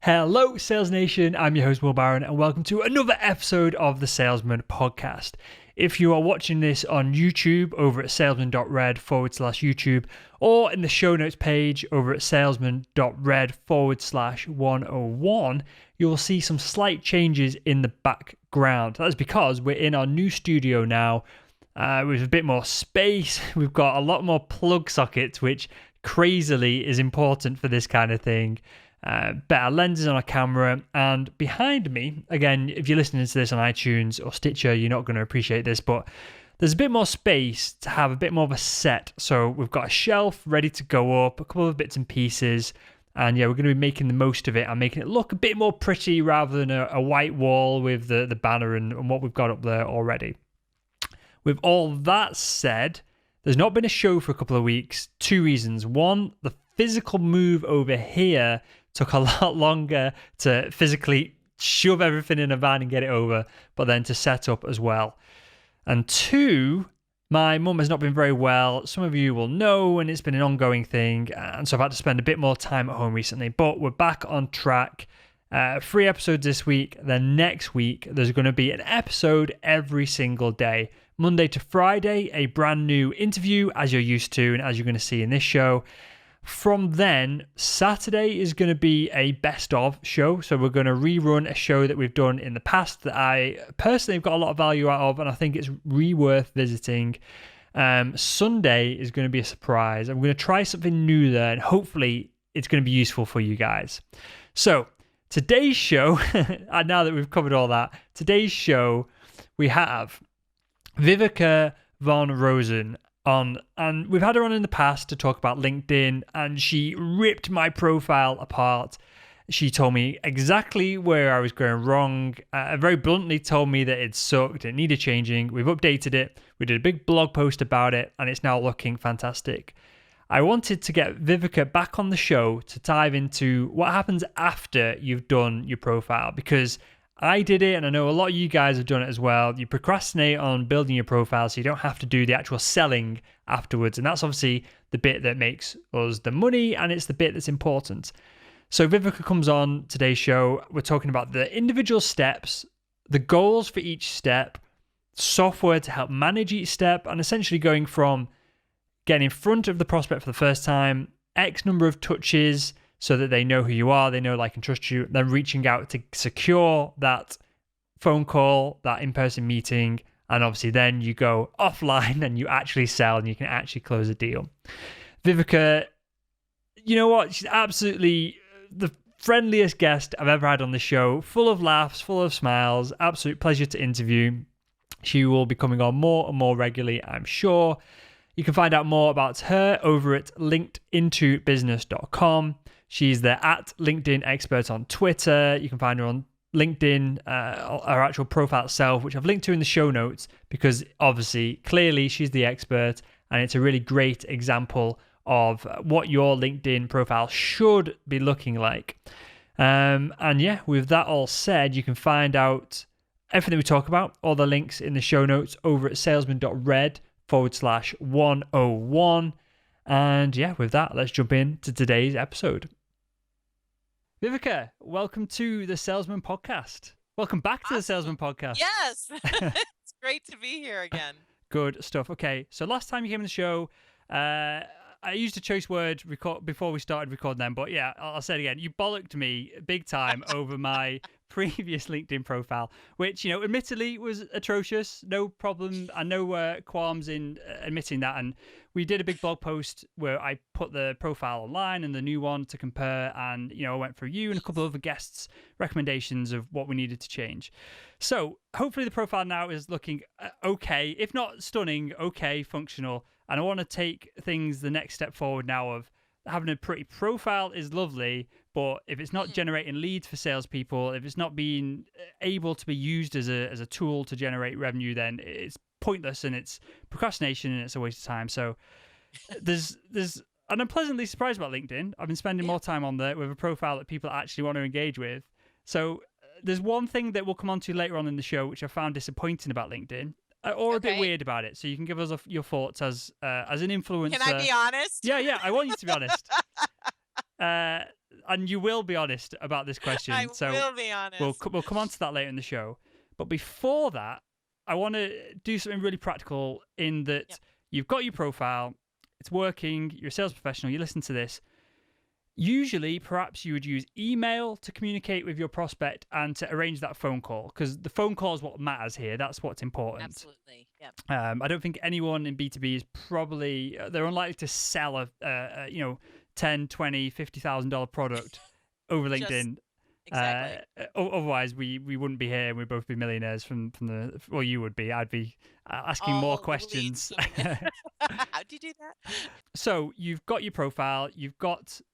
Hello, Sales Nation. I'm your host, Will Barron, and welcome to another episode of the Salesman podcast. If you are watching this on YouTube over at salesman.red/YouTube or in the show notes page over at salesman.red/101, you will see some slight changes in the background. That's because we're in our new studio now with a bit more space. We've got a lot more plug sockets, which crazily is important for this kind of thing. Better lenses on our camera, and behind me, again, if you're listening to this on iTunes or Stitcher, you're not going to appreciate this, but there's a bit more space to have a bit more of a set. So we've got a shelf ready to go up, a couple of bits and pieces, and yeah, we're going to be making the most of it and making it look a bit more pretty rather than a white wall with the banner and what we've got up there already. With all that said, there's not been a show for a couple of weeks. Two reasons. One, the physical move over here took a lot longer to physically shove everything in a van and get it over, but then to set up as well. And two, my mum has not been very well. Some of you will know, and it's been an ongoing thing. And so I've had to spend a bit more time at home recently, but we're back on track. 3 episodes this week. Then next week, there's going to be an episode every single day. Monday to Friday, a brand new interview, as you're used to and as you're going to see in this show. From then, Saturday is going to be a best of show. So we're going to rerun a show that we've done in the past that I personally have got a lot of value out of, and I think it's worth visiting. Sunday is going to be a surprise. I'm going to try something new there, and hopefully it's going to be useful for you guys. So today's show, and now that we've covered all that, today's show, we have Viveka Von Rosen on, and we've had her on in the past to talk about LinkedIn, and she ripped my profile apart. She told me exactly where I was going wrong, very bluntly told me that it sucked, it needed changing. We've updated it, we did a big blog post about it, and it's now looking fantastic. I wanted to get Viveka back on the show to dive into what happens after you've done your profile, because I did it, and I know a lot of you guys have done it as well. You procrastinate on building your profile so you don't have to do the actual selling afterwards. And that's obviously the bit that makes us the money, and it's the bit that's important. So Viveka comes on today's show. We're talking about the individual steps, the goals for each step, software to help manage each step, and essentially going from getting in front of the prospect for the first time, X number of touches, so that they know who you are, they know, like, and trust you, then reaching out to secure that phone call, that in-person meeting, and obviously then you go offline and you actually sell and you can actually close a deal. Viveka, you know what? She's absolutely the friendliest guest I've ever had on the show, full of laughs, full of smiles, absolute pleasure to interview. She will be coming on more and more regularly, I'm sure. You can find out more about her over at linkedintobusiness.com. She's the @LinkedIn expert on Twitter. You can find her on LinkedIn, her actual profile itself, which I've linked to in the show notes, because obviously, clearly, she's the expert, and it's a really great example of what your LinkedIn profile should be looking like. And yeah, with that all said, you can find out everything we talk about, all the links in the show notes over at salesman.red/101. And yeah, with that, let's jump into today's episode. Viveka, welcome to the Salesman podcast. Welcome back to the Salesman podcast. Yes, it's great to be here again. Good stuff. Okay, so last time you came on the show, I used a choice word before we started recording them, but yeah, I'll say it again. You bollocked me big time over my previous LinkedIn profile, which, you know, admittedly was atrocious. No problem, and no qualms in admitting that. And we did a big blog post where I put the profile online and the new one to compare, and, you know, I went through you and a couple of other guests' recommendations of what we needed to change. So hopefully the profile now is looking okay, if not stunning, okay, functional. And I want to take things the next step forward now of having a pretty profile is lovely, but if it's not generating leads for salespeople, if it's not being able to be used as a tool to generate revenue, then it's pointless and it's procrastination and it's a waste of time. So there's and I'm pleasantly surprised about LinkedIn. I've been spending more time on there with a profile that people actually want to engage with. So there's one thing that we'll come on to later on in the show, which I found disappointing about LinkedIn. Or a bit weird about it. So you can give us your thoughts as an influencer. Can I be honest? Yeah, I want you to be honest. and you will be honest about this I question. So will be we'll honest. we'll come on to that later in the show. But before that, I want to do something really practical in that Yep. you've got your profile, it's working, you're a sales professional, you listen to this. Usually, perhaps you would use email to communicate with your prospect and to arrange that phone call, because the phone call is what matters here. That's what's important. Absolutely. Yep. I don't think anyone in B2B is probably, they're unlikely to sell you know, 10, 20, $50,000 product over Just LinkedIn. exactly. Otherwise, we wouldn't be here and we'd both be millionaires from the, well, you would be. I'd be asking more All the leads questions. coming in. How'd you do that? So you've got your profile,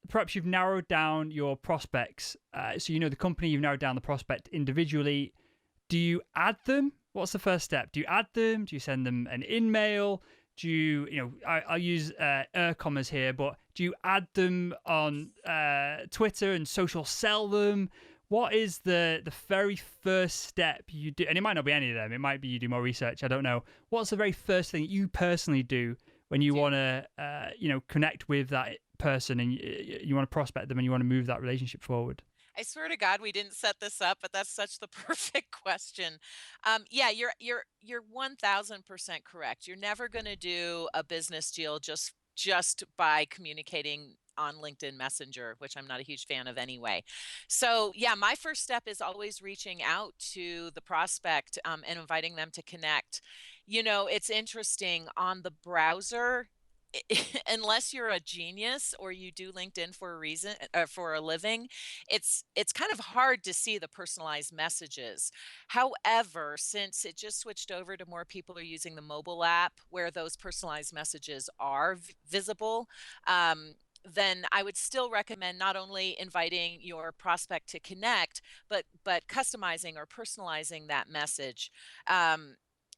perhaps you've narrowed down your prospects. So you know the company, you've narrowed down the prospect individually. Do you add them? What's the first step? Do you add them? Do you send them an in-mail? Do you I'll use air commas here, but do you add them on Twitter and social sell them? What is the very first step you do? And it might not be any of them. It might be you do more research. I don't know. What's the very first thing you personally do when you want to, connect with that person and you want to prospect them and you want to move that relationship forward? I swear to God, we didn't set this up, but that's such the perfect question. Yeah, you're 1000% correct. You're never going to do a business deal just by communicating on LinkedIn Messenger, which I'm not a huge fan of anyway. So yeah, my first step is always reaching out to the prospect and inviting them to connect. It's interesting on the browser. Unless you're a genius or you do LinkedIn for a reason, for a living, it's kind of hard to see the personalized messages. However, since it just switched over to more people are using the mobile app where those personalized messages are visible, then I would still recommend not only inviting your prospect to connect, but customizing or personalizing that message,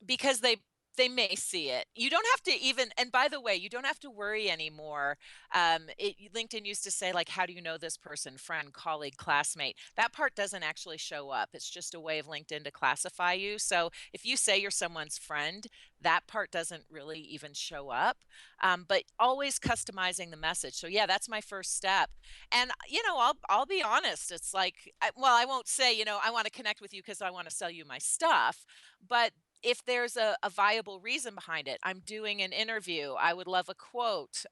because they may see it. You don't have to even, and by the way, you don't have to worry anymore. LinkedIn used to say, like, how do you know this person? Friend, colleague, classmate. That part doesn't actually show up. It's just a way of LinkedIn to classify you. So if you say you're someone's friend, that part doesn't really even show up. But always customizing the message. So yeah, that's my first step. And I'll be honest. It's like, I won't say, I want to connect with you because I want to sell you my stuff, but if there's a viable reason behind it, I'm doing an interview, I would love a quote.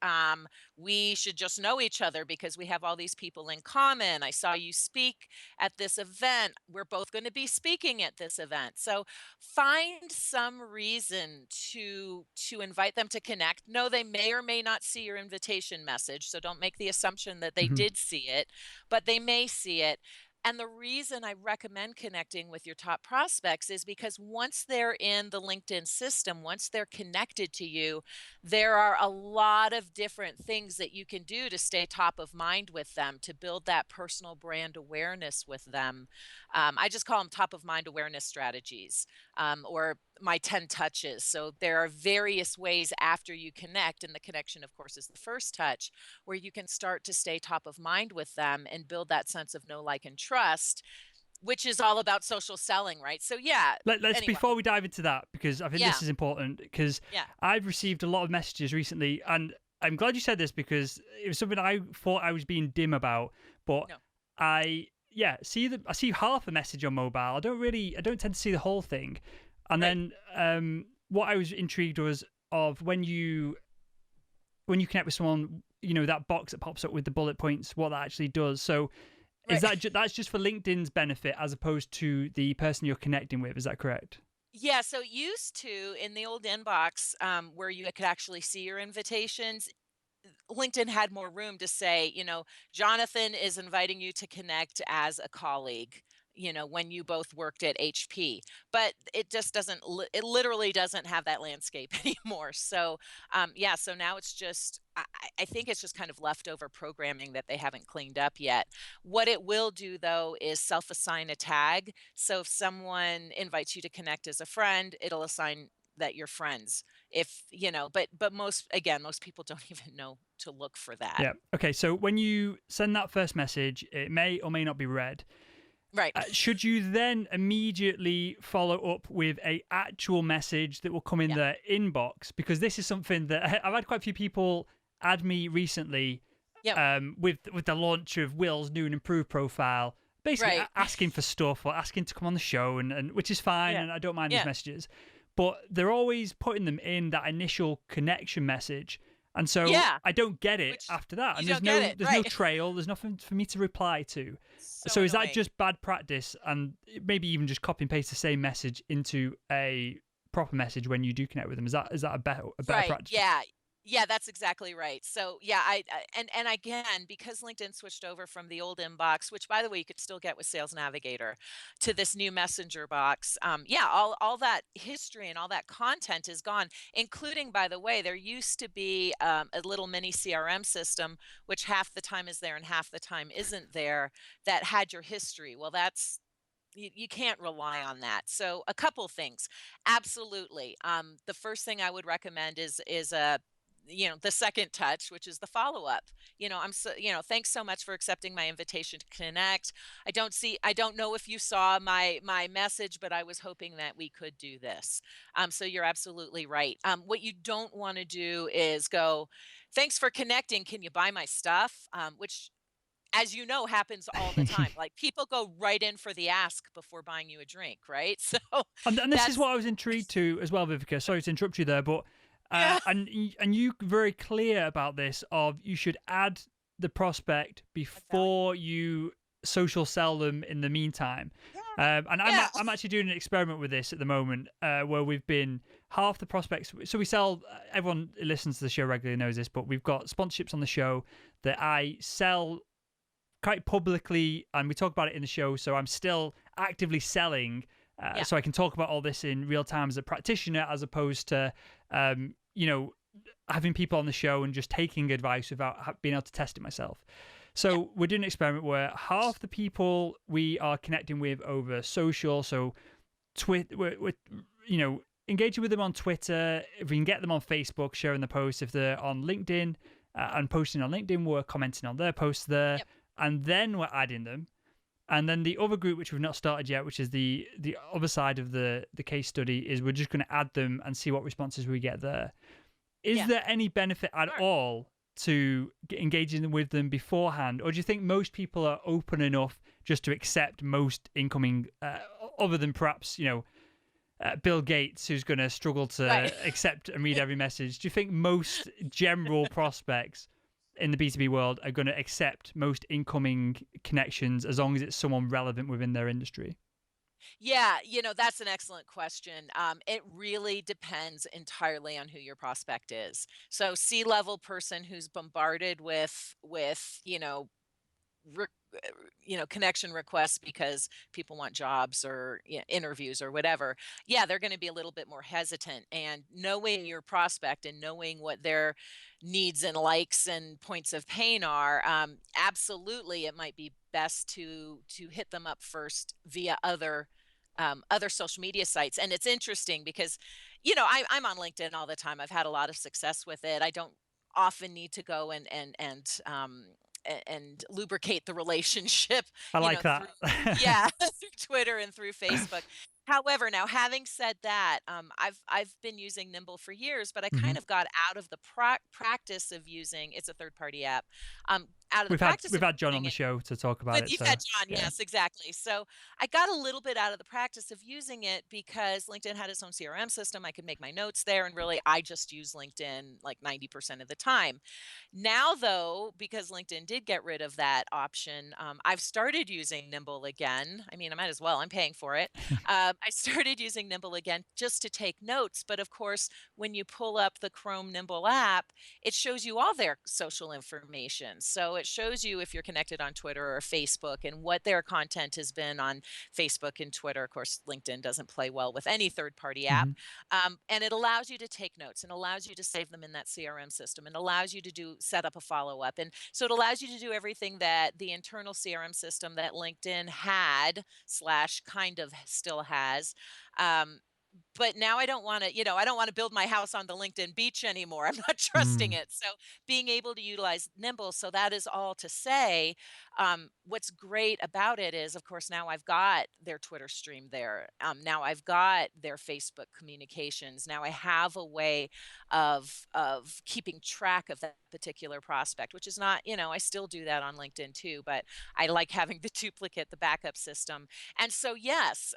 We should just know each other because we have all these people in common. I saw you speak at this event. We're both going to be speaking at this event. So find some reason to invite them to connect. No, they may or may not see your invitation message. So don't make the assumption that they Mm-hmm. did see it, but they may see it. And the reason I recommend connecting with your top prospects is because once they're in the LinkedIn system, once they're connected to you, there are a lot of different things that you can do to stay top of mind with them, to build that personal brand awareness with them. I just call them top of mind awareness strategies, or my 10 touches. So there are various ways after you connect, and the connection, of course, is the first touch, where you can start to stay top of mind with them and build that sense of know, like, and trust, which is all about social selling, right? So yeah, Let's anyway, before we dive into that, because I think yeah, this is important, because yeah, I've received a lot of messages recently, and I'm glad you said this because it was something I thought I was being dim about, but no, I see half a message on mobile. I don't tend to see the whole thing. And right. then what I was intrigued was of when you connect with someone, that box that pops up with the bullet points, what that actually does. So is Right. that's just for LinkedIn's benefit as opposed to the person you're connecting with? Is that correct? Yeah, so used to in the old inbox, where you could actually see your invitations, LinkedIn had more room to say, Jonathan is inviting you to connect as a colleague, when you both worked at HP. But it just doesn't, it literally doesn't have that landscape anymore. So, yeah, so now it's just, I think it's just kind of leftover programming that they haven't cleaned up yet. What it will do, though, is self assign a tag. So if someone invites you to connect as a friend, it'll assign that you're friends, if but most people don't even know to look for that. Yeah. Okay. So when you send that first message, it may or may not be read. Right. Should you then immediately follow up with a actual message that will come in Yeah. the inbox? Because this is something that I've had quite a few people add me recently Yep. with the launch of Will's new and improved profile, basically Right. asking for stuff or asking to come on the show, and which is fine, Yeah. and I don't mind these Yeah. messages, but they're always putting them in that initial connection message, and so Yeah. I don't get it Which after that, you and don't get it. there's no Right. trail, there's nothing for me to reply to. So So is that annoying. just bad practice, and maybe even just copy and paste the same message into a proper message when you do connect with them? Is that a better Right. practice? Yeah. Yeah, that's exactly right. So yeah, and again, because LinkedIn switched over from the old inbox, which by the way you could still get with Sales Navigator, to this new messenger box. Yeah, all that history and all that content is gone, including, by the way, there used to be a little mini CRM system, which half the time is there and half the time isn't there, that had your history. Well, you can't rely on that. So a couple things. Absolutely. The first thing I would recommend is a the second touch, which is the follow up. I'm so, thanks so much for accepting my invitation to connect. I don't know if you saw my message, but I was hoping that we could do this. So you're absolutely right. What you don't want to do is go, thanks for connecting, can you buy my stuff? Which, as you know, happens all the time. Like, people go right in for the ask before buying you a drink, right? So And this is that's what I was intrigued to as well, Vivica. Sorry to interrupt you there, but yeah, and you very clear about this of you should add the prospect add value. before you social sell them in the meantime. Yeah, And yeah, I'm actually doing an experiment with this at the moment, where we've been half the prospects. So we sell. Everyone who listens to the show regularly knows this, but we've got sponsorships on the show that I sell quite publicly, and we talk about it in the show. So I'm still actively selling, yeah, so I can talk about all this in real time as a practitioner, as opposed to, having people on the show and just taking advice without being able to test it myself. yeah, So we're doing an experiment where half the people we are connecting with over social, so Twitter, we're engaging with them on Twitter. If we can get them on Facebook, sharing the posts. If they're on LinkedIn, and posting on LinkedIn, we're commenting on their posts there, yep, and then we're adding them. And then the other group, which we've not started yet, which is the other side of the case study, is we're just going to add them and see what responses we get there. Is yeah. there any benefit at Smart. all to engaging with them beforehand, or do you think most people are open enough just to accept most incoming, other than perhaps Bill Gates, who's going to struggle Right. to accept and read every message? Do you think most general prospects in the B2B world are going to accept most incoming connections as long as it's someone relevant within their industry? Yeah, that's an excellent question. It really depends entirely on who your prospect is. So, C-level person who's bombarded with re- connection requests because people want jobs or interviews or whatever. Yeah, they're going to be a little bit more hesitant. And knowing your prospect and knowing what their needs and likes and points of pain are, absolutely, it might be best to hit them up first via other social media sites. And it's interesting because, I'm on LinkedIn all the time. I've had a lot of success with it. I don't often need to go and lubricate the relationship, I like through, that. yeah, through Twitter and through Facebook. However, now having said that, I've been using Nimble for years, but I Hmm. kind of got out of the practice of using. It's a third-party app. Out of the We've had practice we've of had John on using the it. show to talk about With it. you've So had John, yeah. yes, exactly. So I got a little bit out of the practice of using it because LinkedIn had its own CRM system. I could make my notes there, and really, I just use LinkedIn like 90% of the time. Now, though, because LinkedIn did get rid of that option, I've started using Nimble again. I mean, I might as well. I'm paying for it. I started using Nimble again just to take notes. But of course, when you pull up the Chrome Nimble app, it shows you all their social information. So it shows you if you're connected on Twitter or Facebook and what their content has been on Facebook and Twitter. Of course, LinkedIn doesn't play well with any third party app. Hmm. And it allows you to take notes and allows you to save them in that CRM system and allows you to set up a follow up. And so it allows you to do everything that the internal CRM system that LinkedIn had slash kind of still has. Um, but now I don't want to, I don't want to build my house on the LinkedIn beach anymore. I'm not trusting Mm. it. So being able to utilize Nimble. So that is all to say, what's great about it is, of course, now I've got their Twitter stream there. Now I've got their Facebook communications. Now I have a way of keeping track of that particular prospect, which is not, I still do that on LinkedIn too, but I like having the duplicate, the backup system. And so, yes,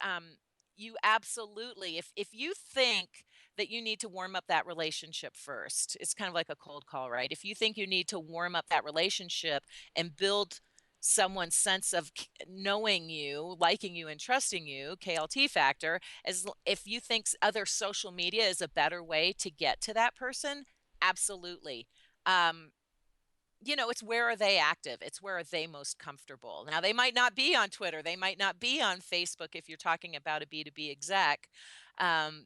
you absolutely, if you think that you need to warm up that relationship first, it's kind of like a cold call, right? If you think you need to warm up that relationship and build someone's sense of knowing you, liking you, and trusting you, KLT factor, if you think other social media is a better way to get to that person, absolutely. Um, it's where are they active? It's where are they most comfortable? Now, they might not be on Twitter. They might not be on Facebook if you're talking about a B2B exec.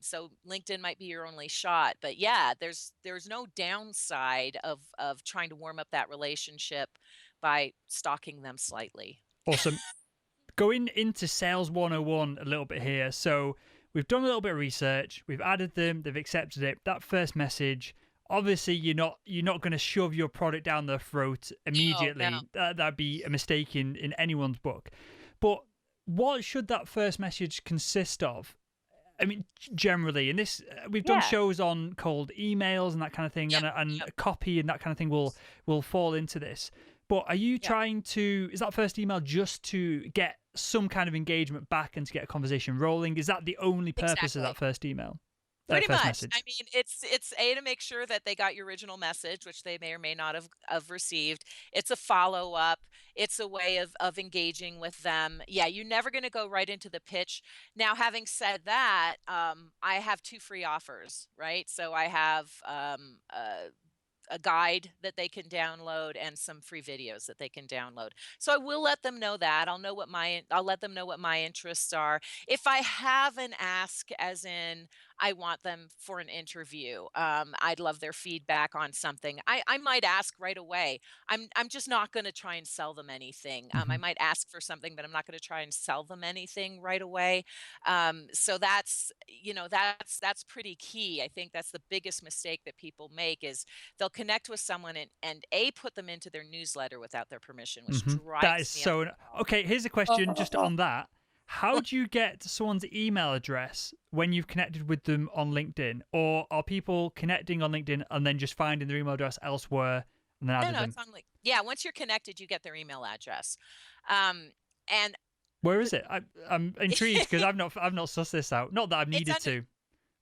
So LinkedIn might be your only shot. But yeah, there's no downside of trying to warm up that relationship by stalking them slightly. Awesome. Going into Sales 101 a little bit here. So we've done a little bit of research. We've added them. They've accepted it. That first message. Obviously, you're not going to shove your product down their throat No, no. immediately. That'd be a mistake in anyone's book. But what should that first message consist of? I mean, generally, and this we've done Yeah. shows on cold emails and that kind of thing, Yep. and Yep. copy and that kind of thing will fall into this. But are you Yep. trying to? Is that first email just to get some kind of engagement back and to get a conversation rolling? Is that the only purpose of that Exactly. first email? That Pretty first much. I message. mean, it's A, to make sure that they got your original message, which they may or may not have received. It's a follow-up. It's a way of engaging with them. Yeah, you're never going to go right into the pitch. Now, having said that, I have two free offers, right? So I have a guide that they can download and some free videos that they can download. So I will let them know that. I'll let them know what my interests are. If I have an ask, as in I want them for an interview, I'd love their feedback on something. I might ask right away. I'm just not going to try and sell them anything. I Hmm. might ask for something, but I'm not going to try and sell them anything right away. So that's pretty key. I think that's the biggest mistake that people make is they'll connect with someone and A, put them into their newsletter without their permission, which That is drives me up so. the wall. Okay, here's a question just on that. How do you get someone's email address when you've connected with them on LinkedIn? Or are people connecting on LinkedIn and then just finding their email address elsewhere and then No, added no, them? it's on like yeah, once you're connected, you get their email address. Um, and Where the is it? I'm intrigued because I've not sussed this out. Not that I've it's needed under to,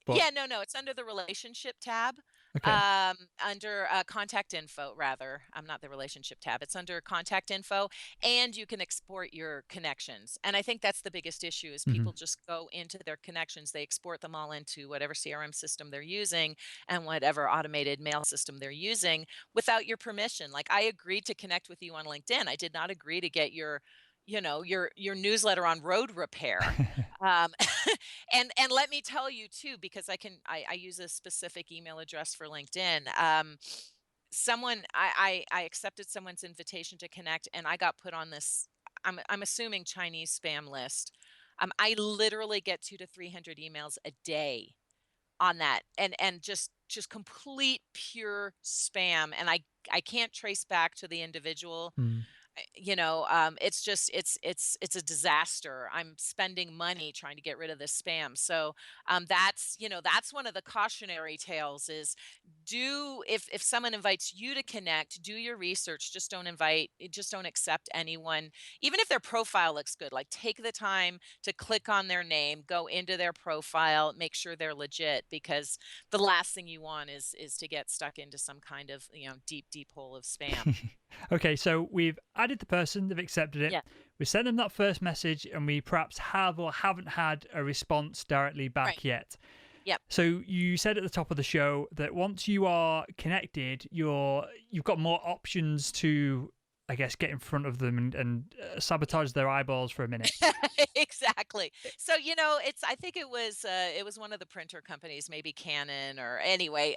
but Yeah, no, it's under the relationship tab. okay. Under contact info, rather. I'm not the relationship tab. It's under contact info, and you can export your connections. And I think that's the biggest issue is Hmm. people just go into their connections. They export them all into whatever CRM system they're using and whatever automated mail system they're using without your permission. Like I agreed to connect with you on LinkedIn. I did not agree to get your newsletter on road repair. Um, and let me tell you too, because I use a specific email address for LinkedIn. I accepted someone's invitation to connect, and I got put on this. I'm assuming Chinese spam list. I literally get 200 to 300 emails a day on that, and just complete pure spam, and I can't trace back to the individual. Hmm. It's just it's a disaster. I'm spending money trying to get rid of this spam. So that's one of the cautionary tales is do if someone invites you to connect, do your research. Just don't accept anyone, even if their profile looks good. Like take the time to click on their name, go into their profile, make sure they're legit, because the last thing you want is to get stuck into some kind of deep hole of spam. Okay, so we've added the person, they've accepted it. Yeah. We sent them that first message, and we perhaps have or haven't had a response directly Right. back yet. Yep. So you said at the top of the show that once you are connected, you've got more options to I guess, get in front of them and sabotage their eyeballs for a minute. Exactly. So, I think it was one of the printer companies, maybe Canon or anyway,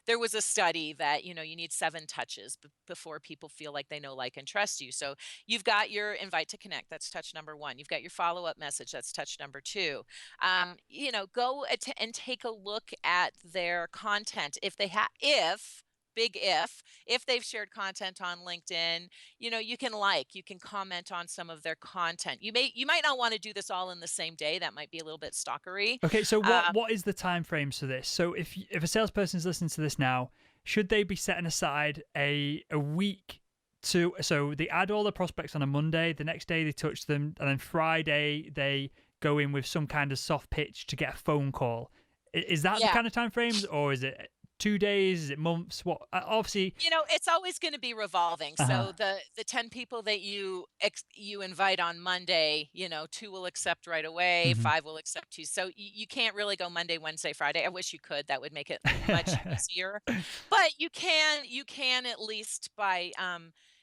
there was a study that, you need 7 touches before people feel like they know, like, and trust you. So you've got your invite to connect. That's touch number 1. You've got your follow-up message. That's touch number 2. Go and take a look at their content. Big if they've shared content on LinkedIn, you can comment on some of their content. You might not want to do this all in the same day. That might be a little bit stalkery. Okay, so Um, what is the time frames for this? So if a salesperson is listening to this now, should they be setting aside a week to, so they add all the prospects on a Monday, the next day they touch them, and then Friday they go in with some kind of soft pitch to get a phone call. Is that the yeah. kind of time frames, or is it 2 days? Is it months? What? Obviously. It's always going to be revolving. Uh huh. So the 10 people that you invite on Monday, 2 will accept right away, Hmm. 5 will accept you. So you can't really go Monday, Wednesday, Friday. I wish you could. That would make it much easier. But you can at least by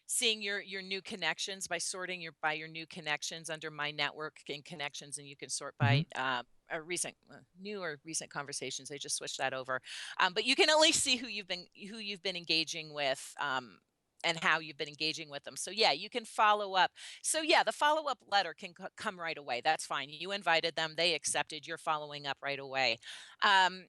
seeing your new connections, by sorting by your new connections under my network and connections, and you can sort Hmm. by new or recent conversations. They just switched that over. But you can at least see who you've been engaging with, and how you've been engaging with them. So yeah, you can follow up. So yeah, the follow up letter can come right away. That's fine. You invited them, they accepted. You're following up right away. Um,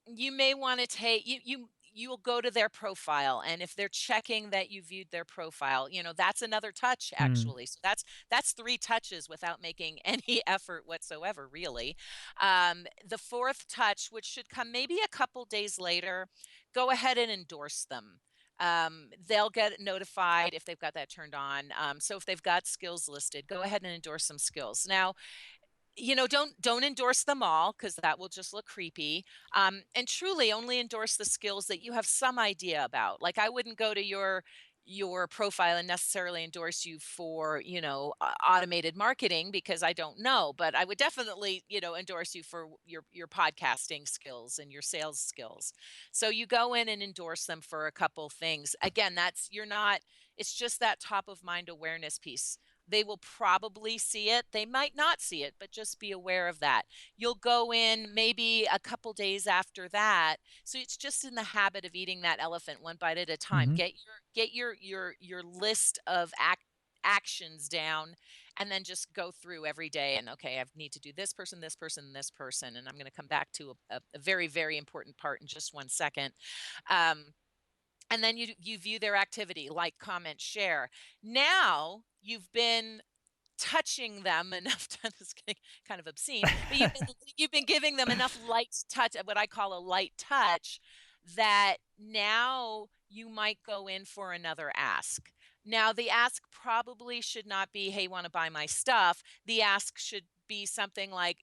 you may want to take you will go to their profile, and if they're checking that you viewed their profile, that's another touch Mm. actually. So that's 3 touches without making any effort whatsoever, really. The 4th touch, which should come maybe a couple days later, go ahead and endorse them. They'll get notified if they've got that turned on. So if they've got skills listed, go ahead and endorse some skills. Now, don't endorse them all, because that will just look creepy. And truly only endorse the skills that you have some idea about. Like, I wouldn't go to your profile and necessarily endorse you for automated marketing, because I don't know, but I would definitely endorse you for your podcasting skills and your sales skills. So you go in and endorse them for a couple things. Again, you're not, it's just that top of mind awareness piece. They will probably see it. They might not see it, but just be aware of that. You'll go in maybe a couple days after that. So it's just in the habit of eating that elephant one bite at a time. Hmm. Get your list of actions down, and then just go through every day, and okay, I need to do this person, this person, this person. And I'm going to come back to a very, very important part in just one second. Um, and then you view their activity, like, comment, share. Now you've been touching them enough time. This is getting kind of obscene, but you've been giving them enough light touch, what I call a light touch, that now you might go in for another ask. Now, the ask probably should not be, hey, want to buy my stuff. The ask should be something like,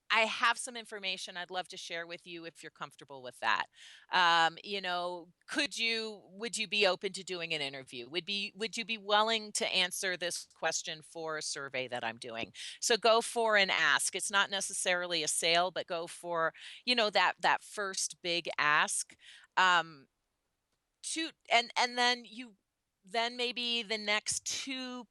I have some information I'd love to share with you if you're comfortable with that. Would you be open to doing an interview? Would you be willing to answer this question for a survey that I'm doing? So go for an ask. It's not necessarily a sale, but go for, that first big ask. To and then maybe the next 2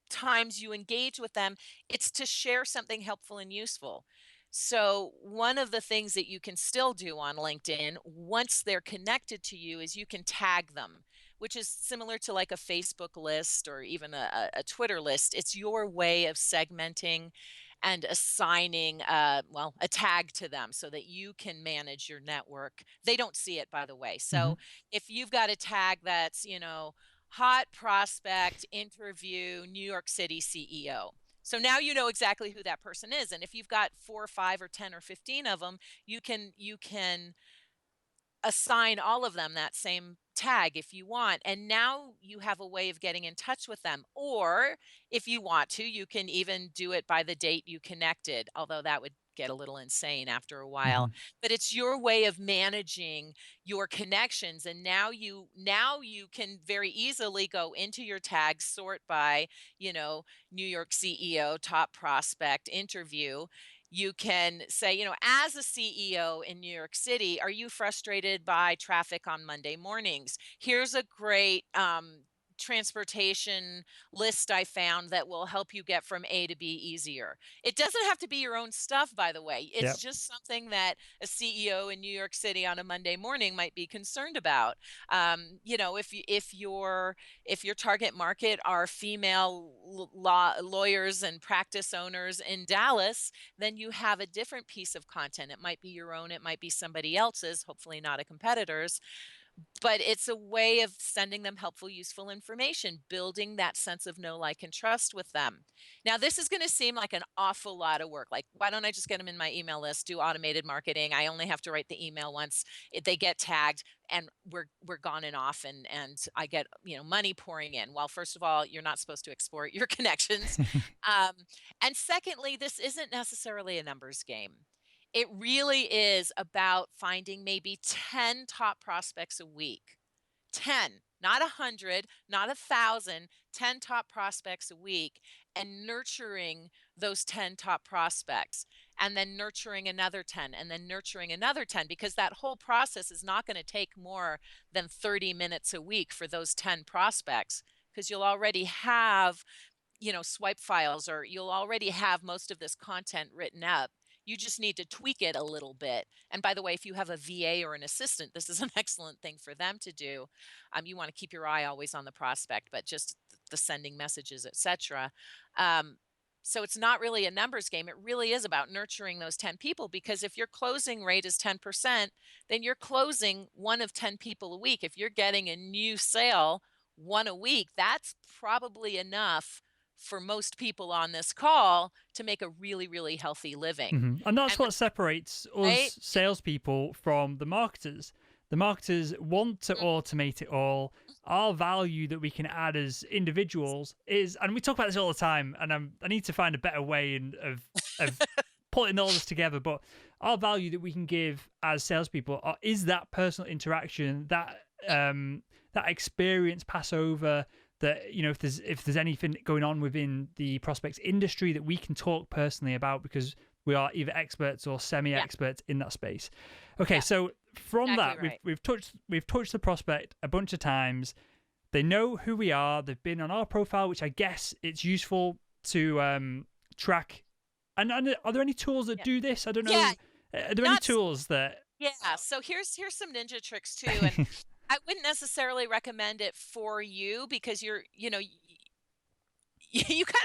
times you engage with them, it's to share something helpful and useful. So, one of the things that you can still do on LinkedIn once they're connected to you is you can tag them, which is similar to like a Facebook list or even a Twitter list. It's your way of segmenting and assigning, a tag to them so that you can manage your network. They don't see it, by the way. Hmm. So, if you've got a tag that's, hot prospect interview New York City CEO. So now you know exactly who that person is. And if you've got 4 or 5 or 10 or 15 of them, you can assign all of them that same tag if you want. And now you have a way of getting in touch with them. Or if you want to, you can even do it by the date you connected, although that would get a little insane after a while. Hmm. But it's your way of managing your connections. And now you can very easily go into your tags, sort by, New York CEO, top prospect, interview. You can say, as a CEO in New York City, are you frustrated by traffic on Monday mornings? Here's a great transportation list I found that will help you get from A to B easier. It doesn't have to be your own stuff, by the way. It's Yep. just something that a CEO in New York City on a Monday morning might be concerned about. If your target market are female lawyers and practice owners in Dallas, then you have a different piece of content. It might be your own, it might be somebody else's, hopefully not a competitor's, but it's a way of sending them helpful, useful information, building that sense of know, like, and trust with them. Now, this is going to seem like an awful lot of work. Like, why don't I just get them in my email list, do automated marketing? I only have to write the email once. They get tagged, and we're gone and off, and I get money pouring in. Well, first of all, you're not supposed to export your connections, um, and secondly, this isn't necessarily a numbers game. It really is about finding maybe 10 top prospects a week. 10, not 100, not 1,000, 10 top prospects a week, and nurturing those 10 top prospects, and then nurturing another 10, and then nurturing another 10, because that whole process is not going to take more than 30 minutes a week for those 10 prospects, because you'll already have swipe files, or you'll already have most of this content written up. You just need to tweak it a little bit. And by the way, if you have a VA or an assistant, this is an excellent thing for them to do. You want to keep your eye always on the prospect, but just the sending messages, etc. So it's not really a numbers game. It really is about nurturing those 10 people, because if your closing rate is 10%, then you're closing one of 10 people a week. If you're getting a new sale, one a week, that's probably enough for most people on this call to make a really, really healthy living. And that's And what separates right? us salespeople from the marketers. The marketers want to automate it all. Our value that we can add as individuals is, and we talk about this all the time, and I need to find a better way of putting all this together. But our value that we can give as salespeople is that personal interaction, that experience pass over. That if there's anything going on within the prospects industry that we can talk personally about, because we are either experts or semi-experts in that space. Okay, so from Exactly that, right. we've touched the prospect a bunch of times. They know who we are. They've been on our profile, which I guess it's useful to track. And are there any tools that do this? I don't Yeah, know. Are there any not tools that? yeah. So here's some ninja tricks too, and I wouldn't necessarily recommend it for you, because you kind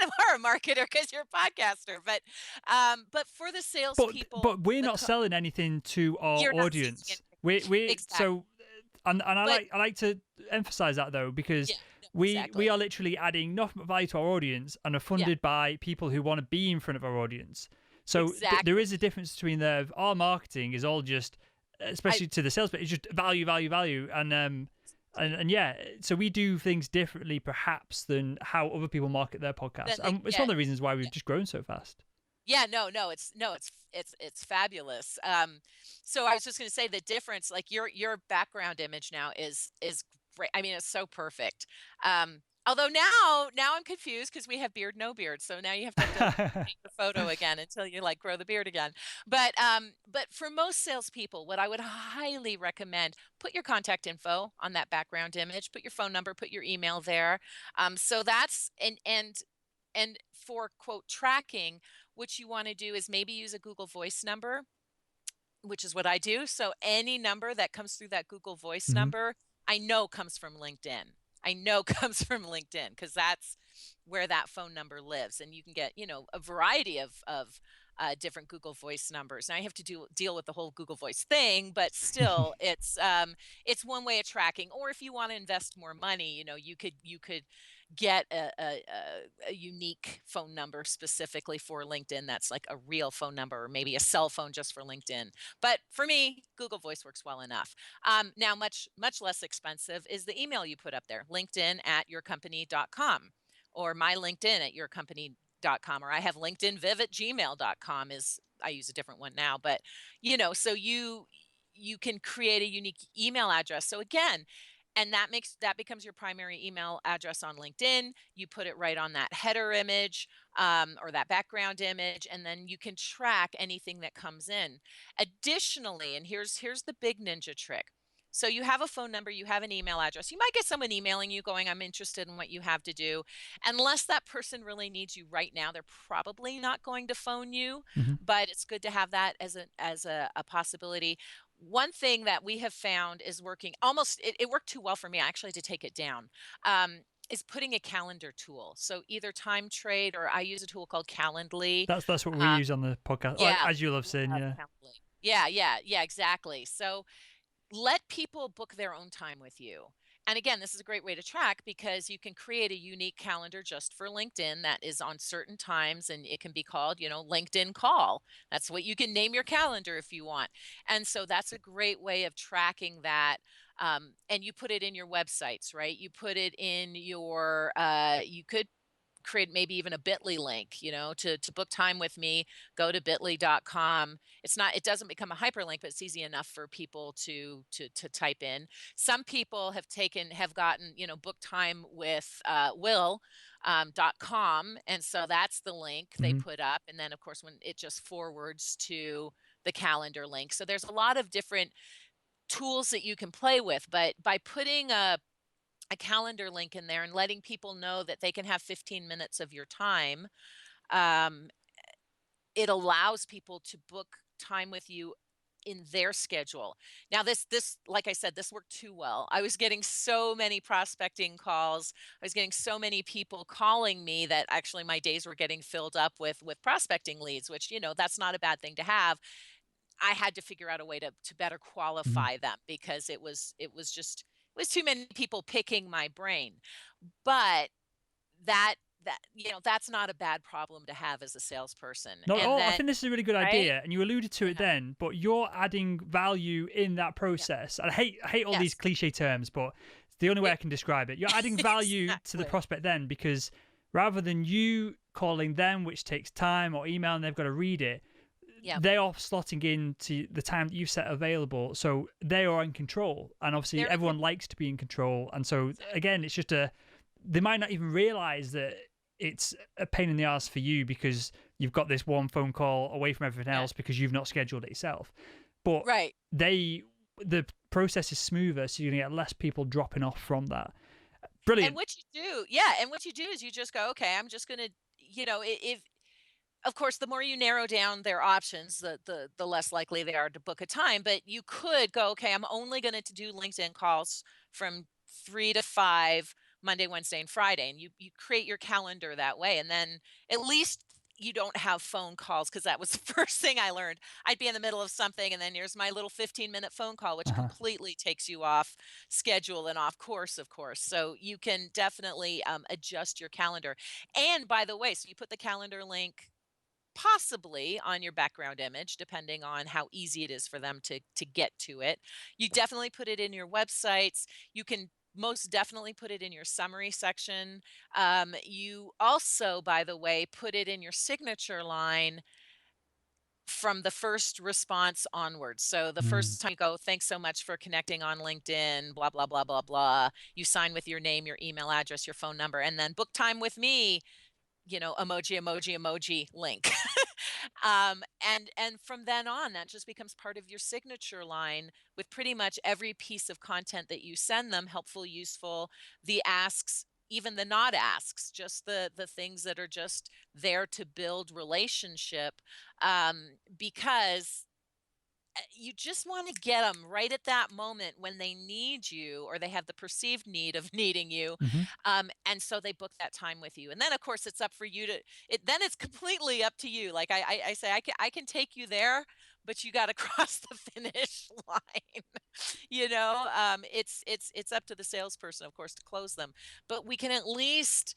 of are a marketer because you're a podcaster, but for the salespeople, But we're not selling anything to our you're not selling audience. anything. We Exactly. so and But I like to emphasize that though, because yeah, no, we exactly. are literally adding nothing but value to our audience and are Yeah, funded by people who want to be in front of our audience. So there exactly. is a difference between our marketing is all just, I especially to the sales, but it's just value, value, value, and yeah, so we do things differently perhaps than how other people market their podcasts, then they and it's one get of the reasons why yeah. we've just grown so fast. Yeah, it's fabulous. So I was just going to say the difference, like your background image now is great. I mean, it's so perfect. Although now I'm confused because we have beard, no beard. So now you have to take the photo again until you like grow the beard again. But for most salespeople, what I would highly recommend, put your contact info on that background image, put your phone number, put your email there. So that's and for quote tracking, what you want to do is maybe use a Google Voice number, which is what I do. So any number that comes through that Google Voice Mhm. number, I know comes from LinkedIn. I know comes from LinkedIn, because that's where that phone number lives, and you can get a variety of different Google Voice numbers. Now I have to deal with the whole Google Voice thing, but still, it's one way of tracking. Or if you want to invest more money, you could get a unique phone number specifically for LinkedIn. That's like a real phone number, or maybe a cell phone just for LinkedIn. But for me, Google Voice works well enough. Now, much less expensive is the email you put up there, linkedin@yourcompany.com, or my LinkedIn at yourcompany.com, or I have linkedinviv@gmail.com. I use a different one now, but so you can create a unique email address. So again, and that becomes your primary email address on LinkedIn. You put it right on that header image, or that background image, and then you can track anything that comes in. Additionally, and here's the big ninja trick. So you have a phone number, you have an email address. You might get someone emailing you going, I'm interested in what you have to do. Unless that person really needs you right now, they're probably not going to phone you, Hmm. but it's good to have that as a possibility. One thing that we have found is working almost, it worked too well for me. I actually had to take it down. Is putting a calendar tool. So either Time Trade, or I use a tool called Calendly. That's what we Um, use on the podcast. Oh, yeah, as you love saying, love yeah. Calendly. Yeah, exactly. So let people book their own time with you. And again, this is a great way to track because you can create a unique calendar just for LinkedIn that is on certain times, and it can be called, LinkedIn call. That's what you can name your calendar if you want. And so that's a great way of tracking that. And you put it in your websites, right? You put it in your, you could create maybe even a bit.ly link, to book time with me. Go to bit.ly.com. It doesn't become a hyperlink, but it's easy enough for people to type in. Some people have gotten, book time with will.com, and so that's the link they Hmm. put up, and then of course when it just forwards to the calendar link. So there's a lot of different tools that you can play with, but by putting a calendar link in there and letting people know that they can have 15 minutes of your time, um, it allows people to book time with you in their schedule. Now, this, like I said, this worked too well. I was getting so many prospecting calls. I was getting so many people calling me that actually my days were getting filled up with prospecting leads, which, that's not a bad thing to have. I had to figure out a way to better Hmm. qualify them because it was too many people picking my brain. But that that's not a bad problem to have as a salesperson. No, And oh, I then, think this is a really good right? idea, and you alluded to it Yeah. then. But you're adding value in that Yeah. process. And I hate all these Yes. cliche terms, but it's the only way I It, can describe it. You're adding value to the exactly. prospect then, because rather than you calling them, which takes time, or email and they've got to read it, Yeah. they are slotting into the time that you've set available, so they are in control. And obviously, They're in everyone likes to be in control. And so again, it's just they might not even realize that it's a pain in the ass for you because you've got this one phone call away from everything yeah. else because you've not scheduled it yourself. But Right. the process is smoother, so you're gonna get less people dropping off from that. And Brilliant. what you do, yeah, and what you do is you just go, okay, I'm just gonna, if of course, the more you narrow down their options, the less likely they are to book a time. But you could go, okay, I'm only going to do LinkedIn calls from 3 to 5 Monday, Wednesday, and Friday, and you create your calendar that way, and then at least you don't have phone calls because that was the first thing I learned. I'd be in the middle of something, and then here's my little 15-minute phone call, which Uh-huh. completely takes you off schedule and off course, of course. So you can definitely adjust your calendar. And by the way, so you put the calendar link possibly on your background image, depending on how easy it is for them to get to it. You definitely put it in your websites. You can most definitely put it in your summary section. You also, by the way, put it in your signature line from the first response onwards. So the Mm. first time you go, thanks so much for connecting on LinkedIn, blah, blah, blah, blah, blah. You sign with your name, your email address, your phone number, and then book time with me, emoji, emoji, emoji link. And from then on, that just becomes part of your signature line with pretty much every piece of content that you send them, helpful, useful, the asks, even the not asks, just the things that are just there to build relationship. Because you just want to get them right at that moment when they need you or they have the perceived need of needing you. Hmm. And so they book that time with you. And then, of course, it's up for you then it's completely up to you. Like I say, I can take you there, but you got to cross the finish line. It's up to the salesperson, of course, to close them. But we can at least,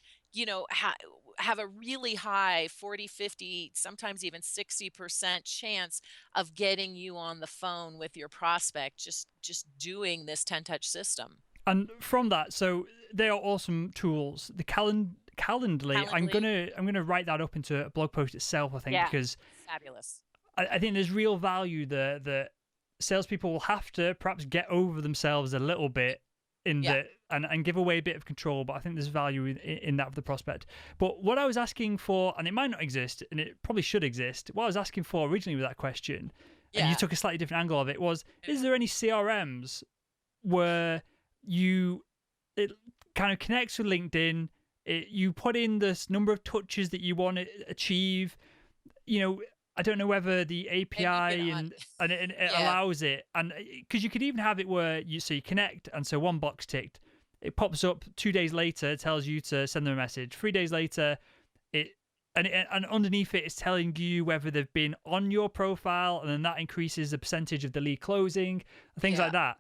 have a really high 40, 50, sometimes even 60% chance of getting you on the phone with your prospect, just doing this 10 touch system. And from that, so they are awesome tools. The Calendly, Calendly. I'm gonna write that up into a blog post itself, I think, Yeah. because Fabulous. I think there's real value there that salespeople will have to perhaps get over themselves a little bit in Yeah. the and give away a bit of control. But I think there's value in that for the prospect. But what I was asking for, and it might not exist, and it probably should exist. What I was asking for originally with that question, and you Yeah. took a slightly different angle of it, was: Yeah. is there any CRMs where it kind of connects with LinkedIn. You put in this number of touches that you want to achieve. I don't know whether the And you API can and it yeah. allows it, and because you could even have it where you connect, and so one box ticked, it pops up 2 days later, tells you to send them a message. 3 days later, it and underneath it is telling you whether they've been on your profile, and then that increases the percentage of the lead closing, things Yeah. like that.